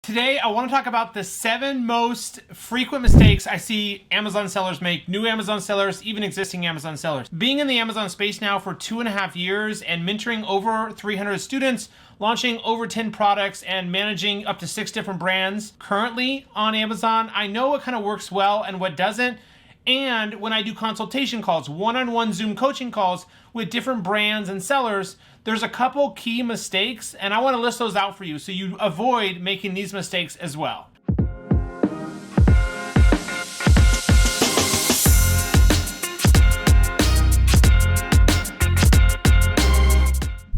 Today, I want to talk about the 7 most frequent mistakes I see Amazon sellers make, new Amazon sellers, even existing Amazon sellers. Being in the Amazon space now for 2.5 years and mentoring over 300 students, launching over 10 products and managing up to 6 different brands currently on Amazon, I know what kind of works well and what doesn't. And when I do consultation calls, one-on-one Zoom coaching calls with different brands and sellers, there's a couple key mistakes, and I want to list those out for you so you avoid making these mistakes as well.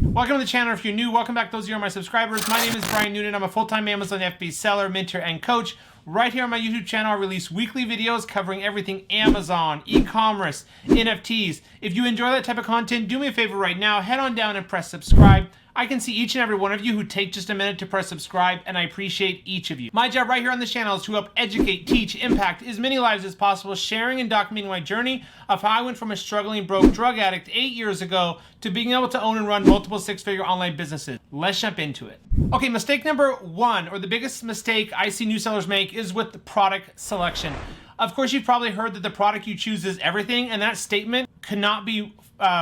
Welcome to the channel. If you're new, welcome back. Those of you who are my subscribers, my name is Brian Noonan. I'm a full-time Amazon FBA seller, mentor, and coach. Right here on my YouTube channel, I release weekly videos covering everything Amazon, e-commerce, NFTs. If you enjoy that type of content, do me a favor right now, head on down and press subscribe. I can see each and every one of you who take just a minute to press subscribe, and I appreciate each of you. My job right here on this channel is to help educate, teach, impact as many lives as possible, sharing and documenting my journey of how I went from a struggling broke drug addict 8 years ago to being able to own and run multiple 6-figure online businesses. Let's jump into it. Okay, mistake number 1, or the biggest mistake I see new sellers make, is with the product selection. Of course, you've probably heard that the product you choose is everything, and that statement could not be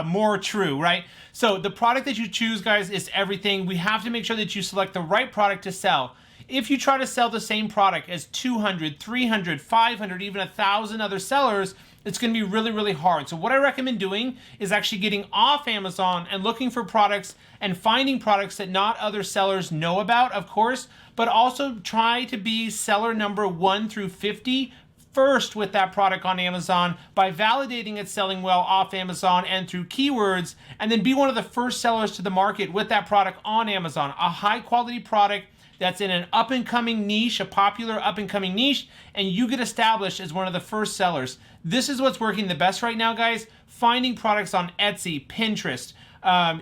more true, right? So the product that you choose, guys, is everything. We have to make sure that you select the right product to sell. If you try to sell the same product as 200, 300, 500, even 1,000 other sellers, it's going to be really, really hard. So what I recommend doing is actually getting off Amazon and looking for products and finding products that not other sellers know about, of course, but also try to be seller number 1 through 50 first with that product on Amazon by validating it's selling well off Amazon and through keywords, and then be one of the first sellers to the market with that product on Amazon. A high quality product that's in an up-and-coming niche, a popular up-and-coming niche, and you get established as one of the first sellers. This is what's working the best right now, guys. Finding products on Etsy, Pinterest,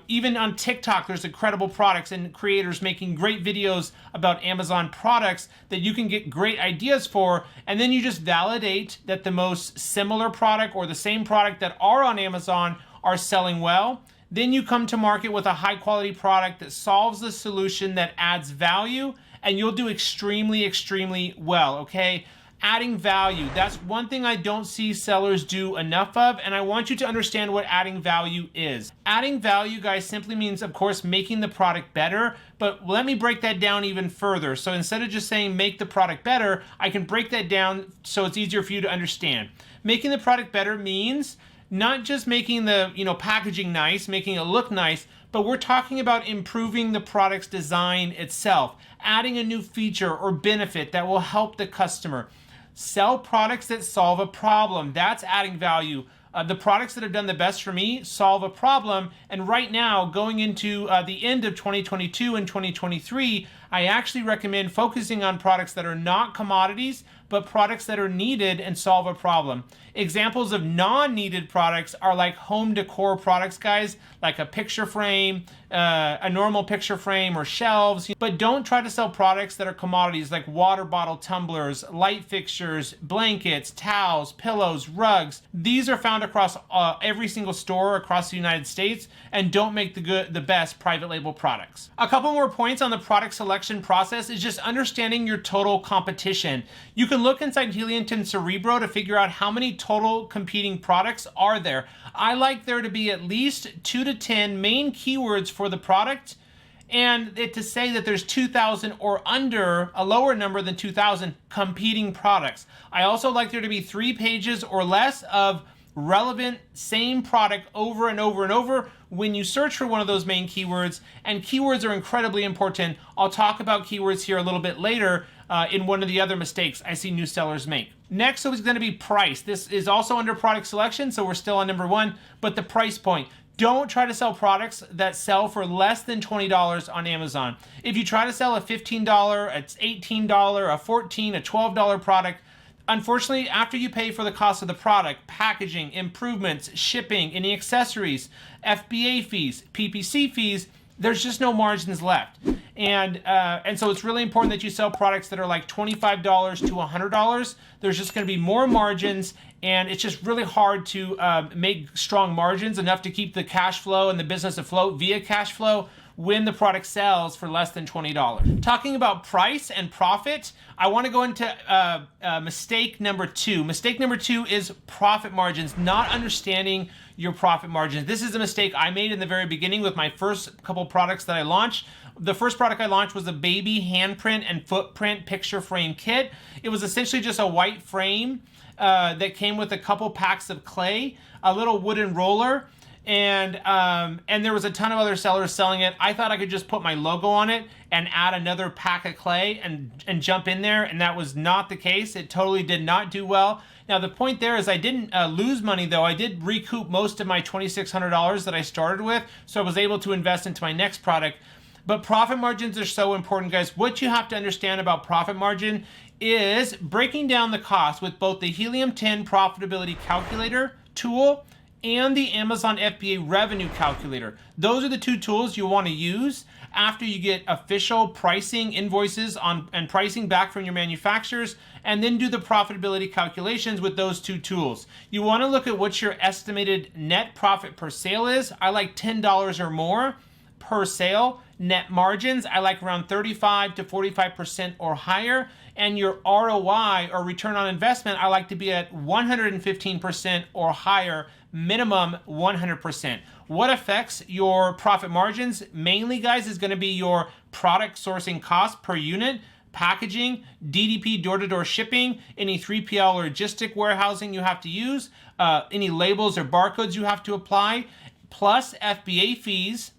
even on TikTok, there's incredible products and creators making great videos about Amazon products that you can get great ideas for, and then you just validate that the most similar product or the same product that are on Amazon are selling well. Then you come to market with a high quality product that solves the solution, that adds value, and you'll do extremely, extremely well, okay? Adding value, that's one thing I don't see sellers do enough of, and I want you to understand what adding value is. Adding value, guys, simply means, of course, making the product better, but let me break that down even further. So instead of just saying make the product better, I can break that down so it's easier for you to understand. Making the product better means not just making the packaging nice, making it look nice, but we're talking about improving the product's design itself, adding a new feature or benefit that will help the customer. Sell products that solve a problem. That's adding value. The products that have done the best for me solve a problem. And right now, going into the end of 2022 and 2023, I actually recommend focusing on products that are not commodities, but products that are needed and solve a problem. Examples of non-needed products are like home decor products, guys, like a picture frame, a normal picture frame or shelves. But don't try to sell products that are commodities like water bottle tumblers, light fixtures, blankets, towels, pillows, rugs. These are found across every single store across the United States, and don't make the best private label products. A couple more points on the product selection process is just understanding your total competition. You can look inside Helianton Cerebro to figure out how many total competing products are there. I like there to be at least 2 to 10 main keywords for the product, and to say that there's 2,000 or under, a lower number than 2,000 competing products. I also like there to be 3 pages or less of relevant same product over and over and over when you search for one of those main keywords, and keywords are incredibly important. I'll talk about keywords here a little bit later in one of the other mistakes I see new sellers make. Next is going to be price. This is also under product selection, so we're still on number 1, but the price point. Don't try to sell products that sell for less than $20 on Amazon. If you try to sell a $15, it's $18, a $14, a $12 product, unfortunately, after you pay for the cost of the product, packaging, improvements, shipping, any accessories, FBA fees, PPC fees, there's just no margins left. And so it's really important that you sell products that are like $25 to $100. There's just going to be more margins, and it's just really hard to make strong margins enough to keep the cash flow and the business afloat via cash flow when the product sells for less than $20. Talking about price and profit, I want to go into mistake number 2. Mistake number 2 is profit margins, not understanding your profit margins. This is a mistake I made in the very beginning with my first couple products that I launched. The first product I launched was a baby handprint and footprint picture frame kit. It was essentially just a white frame that came with a couple packs of clay, a little wooden roller, and there was a ton of other sellers selling it. I thought I could just put my logo on it and add another pack of clay and jump in there, and that was not the case. It totally did not do well. Now the point there is I didn't lose money though. I did recoup most of my $2,600 that I started with, so I was able to invest into my next product. But profit margins are so important, guys. What you have to understand about profit margin is breaking down the cost with both the Helium 10 profitability calculator tool and the Amazon FBA revenue calculator. Those are the two tools you want to use after you get official pricing invoices and pricing back from your manufacturers, and then do the profitability calculations with those two tools. You want to look at what your estimated net profit per sale is. I like $10 or more per sale. Net margins, I like around 35 to 45% or higher. And your ROI, or return on investment, I like to be at 115% or higher, minimum 100%. What affects your profit margins? Mainly, guys, is going to be your product sourcing cost per unit, packaging, DDP door-to-door shipping, any 3PL logistic warehousing you have to use, any labels or barcodes you have to apply, plus FBA fees,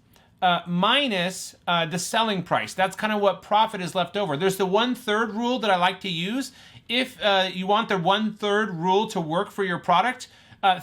minus the selling price. That's kind of what profit is left over. There's the 1/3 rule that I like to use. If you want the 1/3 rule to work for your product,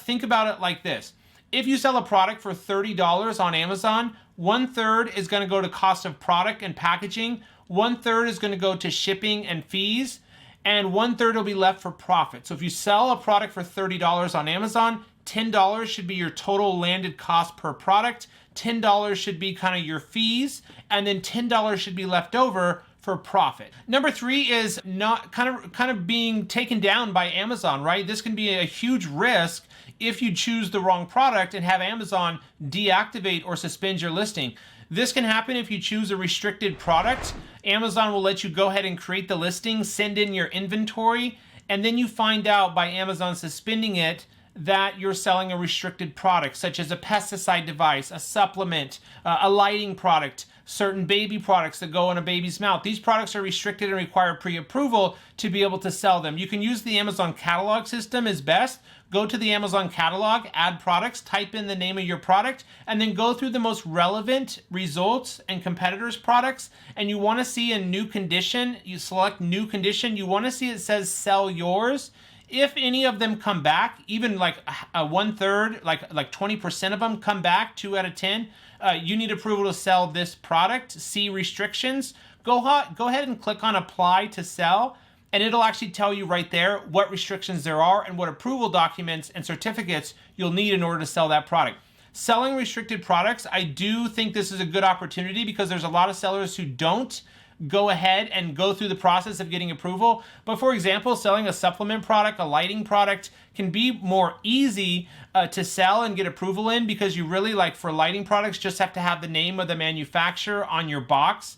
think about it like this. If you sell a product for $30 on Amazon, 1/3 is going to go to cost of product and packaging, 1/3 is going to go to shipping and fees, and 1/3 will be left for profit. So if you sell a product for $30 on Amazon, $10 should be your total landed cost per product, $10 should be kind of your fees, and then $10 should be left over for profit. Number 3 is not kind of being taken down by Amazon, right? This can be a huge risk if you choose the wrong product and have Amazon deactivate or suspend your listing. This can happen if you choose a restricted product. Amazon will let you go ahead and create the listing, send in your inventory, and then you find out by Amazon suspending it that you're selling a restricted product, such as a pesticide device, a supplement, a lighting product, certain baby products that go in a baby's mouth. These products are restricted and require pre-approval to be able to sell them. You can use the Amazon catalog system is best. Go to the Amazon catalog, add products, type in the name of your product, and then go through the most relevant results and competitors' products. And you want to see a new condition. You select new condition. You want to see it says sell yours. If any of them come back, even like a 1/3, like 20% of them come back, 2 out of 10, you need approval to sell this product. See restrictions. Go ahead and click on apply to sell, and it'll actually tell you right there what restrictions there are and what approval documents and certificates you'll need in order to sell that product. Selling restricted products, I do think this is a good opportunity because there's a lot of sellers who don't go ahead and go through the process of getting approval. But for example, selling a supplement product, a lighting product, can be more easy to sell and get approval in, because you really, like for lighting products, just have to have the name of the manufacturer on your box,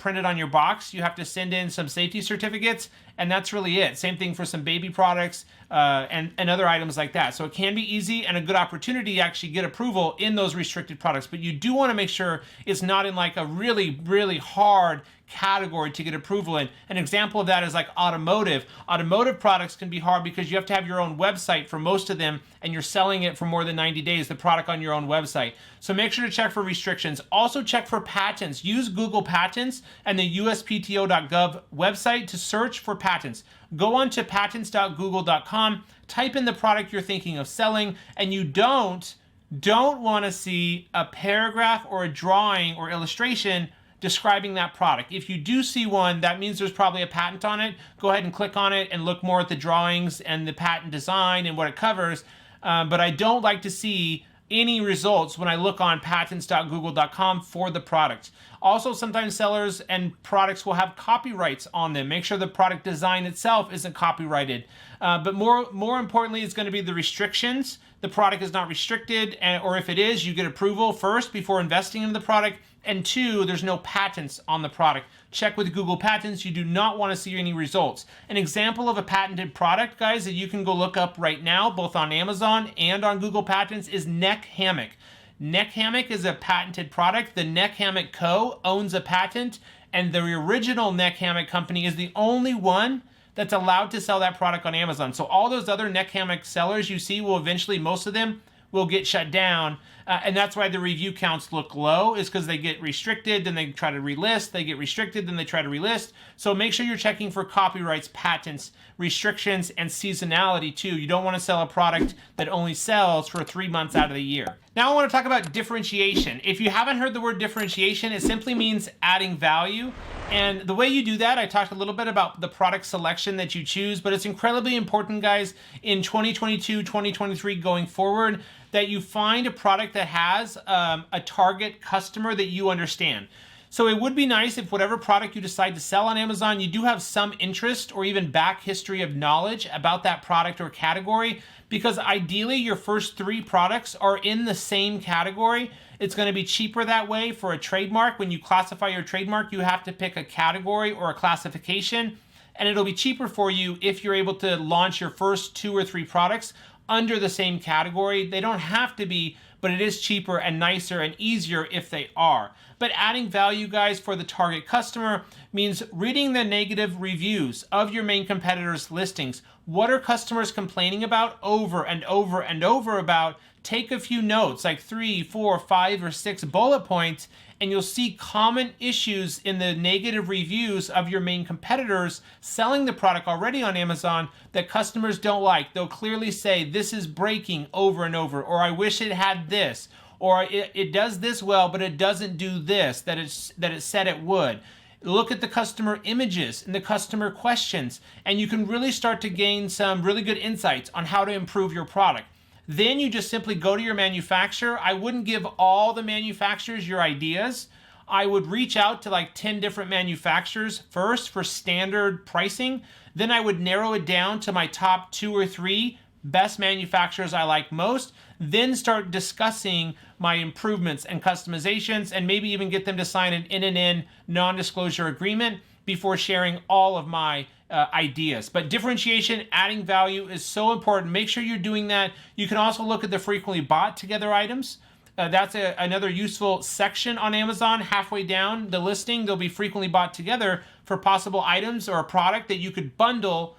printed on your box. You have to send in some safety certificates, and that's really it. Same thing for some baby products and other items like that. So it can be easy and a good opportunity to actually get approval in those restricted products. But you do want to make sure it's not in like a really, really hard category to get approval in. An example of that is like automotive. Automotive products can be hard because you have to have your own website for most of them, and you're selling it for more than 90 days, the product on your own website. So make sure to check for restrictions. Also check for patents. Use Google Patents and the USPTO.gov website to search for patents. Go on to patents.google.com, type in the product you're thinking of selling, and you don't want to see a paragraph or a drawing or illustration describing that product. If you do see one, that means there's probably a patent on it. Go ahead and click on it and look more at the drawings and the patent design and what it covers. But I don't like to see any results when I look on patents.google.com for the product. Also, sometimes sellers and products will have copyrights on them. Make sure the product design itself isn't copyrighted. But more importantly, it's going to be the restrictions. The product is not restricted, or if it is, you get approval first before investing in the product. And 2, there's no patents on the product. Check with Google Patents. You do not want to see any results. An example of a patented product, guys, that you can go look up right now, both on Amazon and on Google Patents, is Neck Hammock. Neck Hammock is a patented product. The Neck Hammock Co. owns a patent, and the original Neck Hammock company is the only one that's allowed to sell that product on Amazon. So all those other neck hammock sellers you see will eventually, most of them, will get shut down. And that's why the review counts look low, is because they get restricted, then they try to relist, they get restricted, then they try to relist. So make sure you're checking for copyrights, patents, restrictions, and seasonality too. You don't want to sell a product that only sells for 3 months out of the year. Now I want to talk about differentiation. If you haven't heard the word differentiation, it simply means adding value. And the way you do that, I talked a little bit about the product selection that you choose, but it's incredibly important, guys, in 2022, 2023 going forward, that you find a product that has a target customer that you understand. So it would be nice if whatever product you decide to sell on Amazon, you do have some interest or even back history of knowledge about that product or category, because ideally your first 3 products are in the same category. It's going to be cheaper that way for a trademark. When you classify your trademark, you have to pick a category or a classification, and it'll be cheaper for you if you're able to launch your first 2 or 3 products under the same category. They don't have to be, but it is cheaper and nicer and easier if they are. But adding value, guys, for the target customer means reading the negative reviews of your main competitors' listings. What are customers complaining about over and over and over about? Take a few notes, like 3, 4, 5, or 6 bullet points, and you'll see common issues in the negative reviews of your main competitors selling the product already on Amazon that customers don't like. They'll clearly say, this is breaking over and over, or I wish it had this, or it does this well, but it doesn't do this that it said it would. Look at the customer images and the customer questions, and you can really start to gain some really good insights on how to improve your product. Then you just simply go to your manufacturer. I wouldn't give all the manufacturers your ideas. I would reach out to like 10 different manufacturers first for standard pricing. Then I would narrow it down to my top 2 or 3 best manufacturers I like most. Then start discussing my improvements and customizations, and maybe even get them to sign an in non-disclosure agreement before sharing all of my ideas. But differentiation, adding value is so important. Make sure you're doing that. You can also look at the frequently bought together items. That's another useful section on Amazon. Halfway down the listing, they'll be frequently bought together for possible items or a product that you could bundle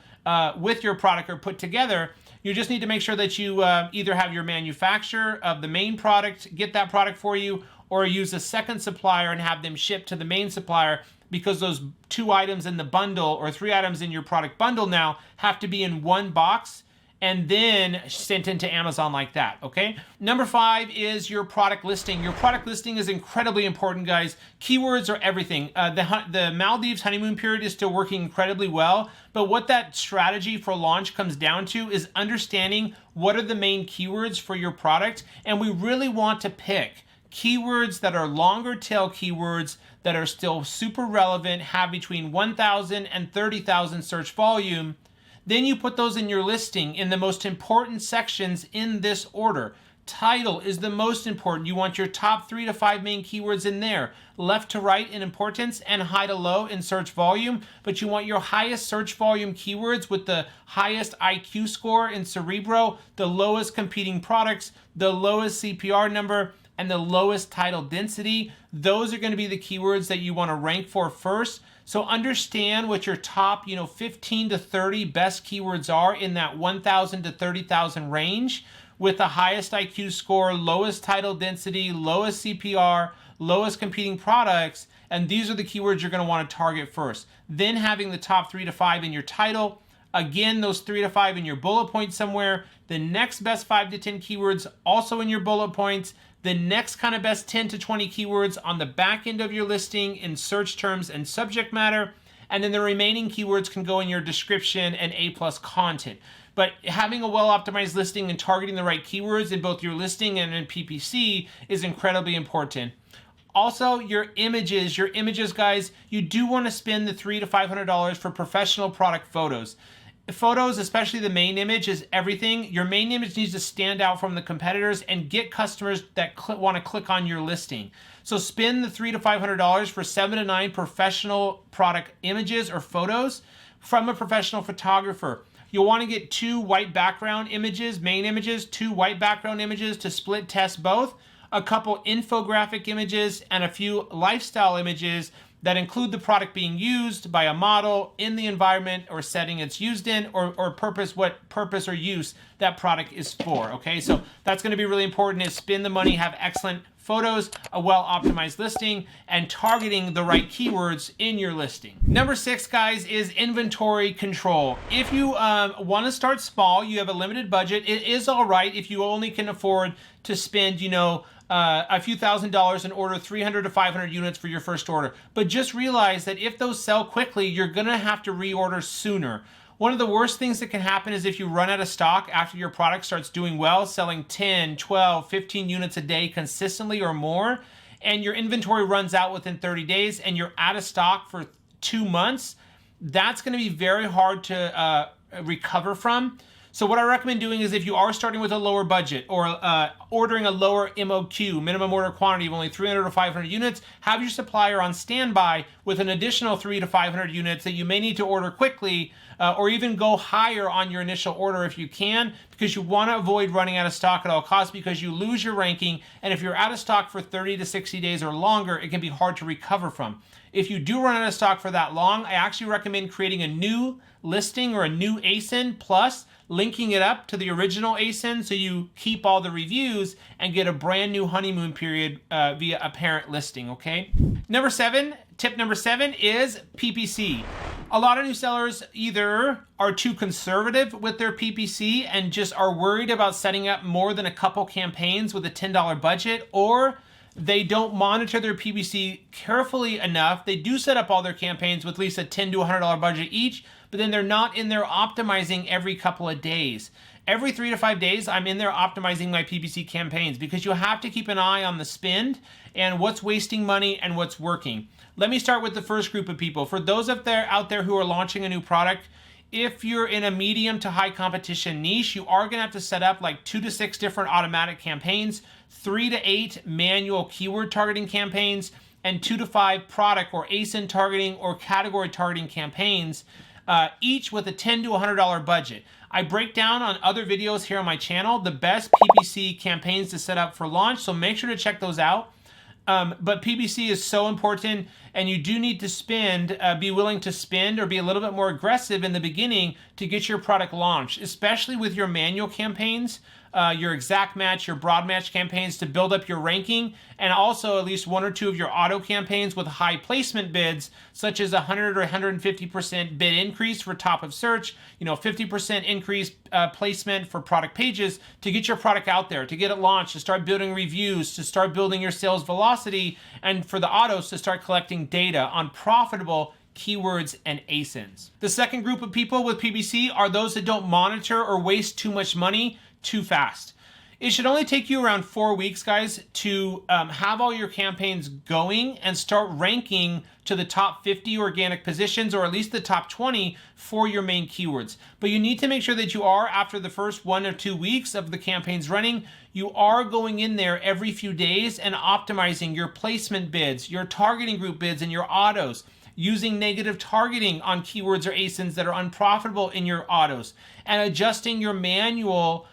with your product or put together. You just need to make sure that you either have your manufacturer of the main product get that product for you, or use a second supplier and have them ship to the main supplier, because those 2 items in the bundle or 3 items in your product bundle now have to be in one box and then sent into Amazon like that, okay? Number 5 is your product listing. Your product listing is incredibly important, guys. Keywords are everything. The Maldives honeymoon period is still working incredibly well, but what that strategy for launch comes down to is understanding what are the main keywords for your product, and we really want to pick keywords that are longer tail keywords that are still super relevant, have between 1,000 and 30,000 search volume. Then you put those in your listing in the most important sections in this order. Title is the most important. You want your top 3 to 5 main keywords in there, left to right in importance and high to low in search volume, but you want your highest search volume keywords with the highest IQ score in Cerebro, the lowest competing products, the lowest CPR number, and the lowest title density. Those are going to be the keywords that you want to rank for first. So understand what your top, 15 to 30 best keywords are in that 1,000 to 30,000 range, with the highest IQ score, lowest title density, lowest CPR, lowest competing products, and these are the keywords you're going to want to target first. Then having the top 3 to 5 in your title, again, those 3 to 5 in your bullet points somewhere, the next best 5 to 10 keywords also in your bullet points, the next kind of best 10 to 20 keywords on the back end of your listing in search terms and subject matter, and then the remaining keywords can go in your description and A+ content. But having a well-optimized listing and targeting the right keywords in both your listing and in PPC is incredibly important. Also, your images, guys, you do want to spend the $300 to $500 for professional product photos. Photos, especially the main image, is everything. Your main image needs to stand out from the competitors and get customers that want to click on your listing. So spend the $300 to $500 for 7 to 9 professional product images or photos from a professional photographer. You'll want to get 2 white background images, main images, 2 white background images to split test both, a couple infographic images, and a few lifestyle images that include the product being used by a model in the environment or setting it's used in, or what purpose or use that product is for, okay? So that's gonna be really important, is spend the money, have excellent photos, a well-optimized listing, and targeting the right keywords in your listing. Number 6, guys, is inventory control. If you wanna start small, you have a limited budget, it is all right if you only can afford to spend, a few $1,000s and order 300 to 500 units for your first order. But just realize that if those sell quickly, you're gonna have to reorder sooner. One of the worst things that can happen is if you run out of stock after your product starts doing well, selling 10, 12, 15 units a day consistently or more, and your inventory runs out within 30 days and you're out of stock for 2 months, that's gonna be very hard to recover from. So what I recommend doing is, if you are starting with a lower budget or ordering a lower MOQ, minimum order quantity of only 300 to 500 units, have your supplier on standby with an additional 300 to 500 units that you may need to order quickly, or even go higher on your initial order if you can, because you want to avoid running out of stock at all costs, because you lose your ranking, and if you're out of stock for 30 to 60 days or longer, it can be hard to recover from. If you do run out of stock for that long, I actually recommend creating a new listing or a new ASIN plus linking it up to the original ASIN so you keep all the reviews and get a brand new honeymoon period via a parent listing, okay? Tip number 7 is PPC. A lot of new sellers either are too conservative with their PPC and just are worried about setting up more than a couple campaigns with a $10 budget, or they don't monitor their PPC carefully enough. They do set up all their campaigns with at least a $10 to $100 budget each, but then they're not in there optimizing every couple of days. Every 3 to 5 days, I'm in there optimizing my PPC campaigns, because you have to keep an eye on the spend and what's wasting money and what's working. Let me start with the first group of people. For those out there who are launching a new product, if you're in a medium to high competition niche, you are gonna have to set up like 2 to 6 different automatic campaigns, 3 to 8 manual keyword targeting campaigns, and 2 to 5 product or ASIN targeting or category targeting campaigns, each with a $10 to $100 budget. I break down on other videos here on my channel the best PPC campaigns to set up for launch, so make sure to check those out. But PPC is so important, and you do need to be willing to spend or be a little bit more aggressive in the beginning to get your product launched, especially with your manual campaigns, your exact match, your broad match campaigns to build up your ranking, and also at least 1 or 2 of your auto campaigns with high placement bids, such as 100 or 150% bid increase for top of search, 50% increase placement for product pages to get your product out there, to get it launched, to start building reviews, to start building your sales velocity, and for the autos to start collecting data on profitable keywords and ASINs. The second group of people with PPC are those that don't monitor or waste too much money too fast. It should only take you around 4 weeks, guys, to have all your campaigns going and start ranking to the top 50 organic positions, or at least the top 20 for your main keywords. But you need to make sure that you are, after the first 1 or 2 weeks of the campaigns running, you are going in there every few days and optimizing your placement bids, your targeting group bids, and your autos, using negative targeting on keywords or ASINs that are unprofitable in your autos, and adjusting your manual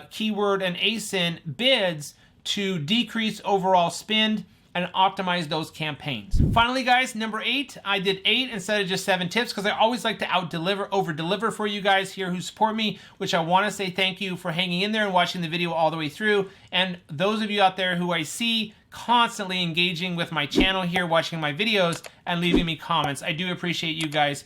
keyword and ASIN bids to decrease overall spend and optimize those campaigns. Finally, guys, number 8, I did 8 instead of just 7 tips because I always like to over-deliver for you guys here who support me, which I want to say thank you for hanging in there and watching the video all the way through. And those of you out there who I see constantly engaging with my channel here, watching my videos and leaving me comments, I do appreciate you guys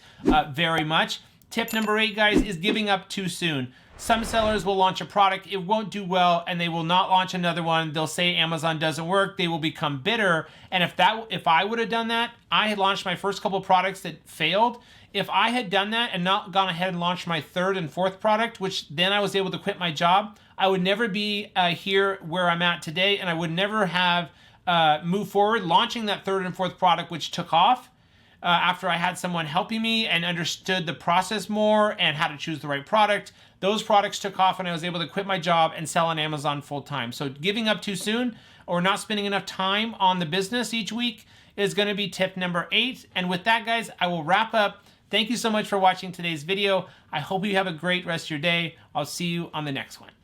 very much. Tip number 8, guys, is giving up too soon. Some sellers will launch a product, it won't do well, and they will not launch another one. They'll say Amazon doesn't work, they will become bitter. And if I would have done that, I had launched my first couple products that failed. If I had done that and not gone ahead and launched my 3rd and 4th product, which then I was able to quit my job, I would never be here where I'm at today, and I would never have moved forward launching that 3rd and 4th product, which took off. after I had someone helping me and understood the process more and how to choose the right product. Those products took off and I was able to quit my job and sell on Amazon full time. So giving up too soon or not spending enough time on the business each week is going to be tip number 8. And with that, guys, I will wrap up. Thank you so much for watching today's video. I hope you have a great rest of your day. I'll see you on the next one.